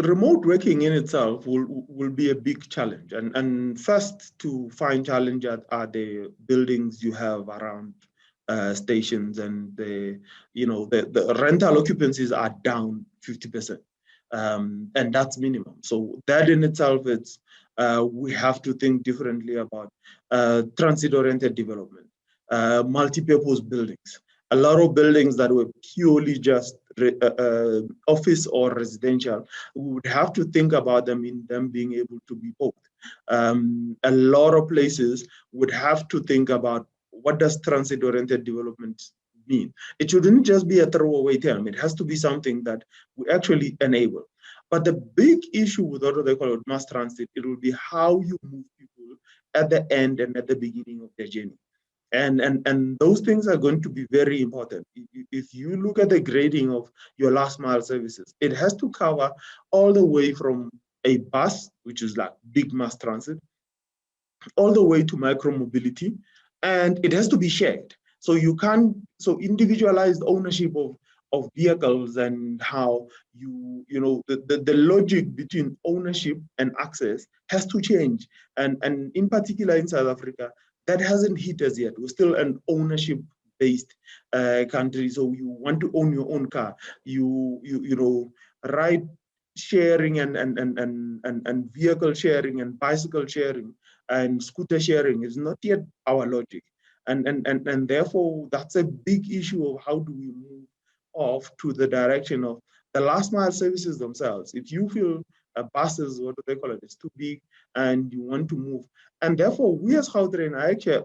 remote working in itself will be a big challenge. And first to find challenge are the buildings you have around stations, and the rental occupancies are down 50%. And that's minimum. So that in itself, we have to think differently about transit-oriented development, multi-purpose buildings. A lot of buildings that were purely just office or residential, we would have to think about them in them being able to be both. A lot of places would have to think about what does transit-oriented development mean. It shouldn't just be a throwaway term. It has to be something that we actually enable. But the big issue with what they call mass transit, it will be how you move people at the end and at the beginning of their journey. And those things are going to be very important. If you look at the grading of your last mile services, it has to cover all the way from a bus, which is like big mass transit, all the way to micro mobility, and it has to be shared. So you can't, so individualized ownership of vehicles, and how the logic between ownership and access has to change. And in particular in South Africa, that hasn't hit us yet. We're still an ownership-based country. So you want to own your own car. Ride sharing and vehicle sharing and bicycle sharing and scooter sharing is not yet our logic. And therefore, that's a big issue of how do we move off to the direction of the last mile services themselves. If you feel buses, what do they call it, it's too big and you want to move. And therefore, we as Gautrain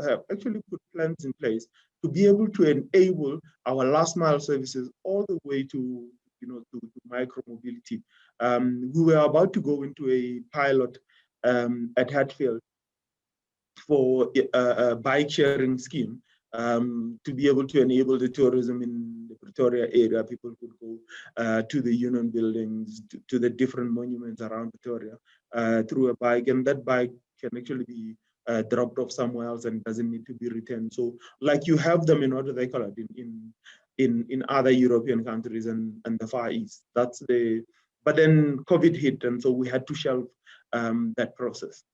have actually put plans in place to be able to enable our last mile services all the way to micro mobility. We were about to go into a pilot at Hatfield for a bike sharing scheme to be able to enable the tourism in the Pretoria area. People could go to the union buildings, to the different monuments around Pretoria through a bike, and that bike can actually be dropped off somewhere else and doesn't need to be returned. So like you have them in what do they call it in other European countries and the Far East. But then COVID hit, and so we had to shelve that process.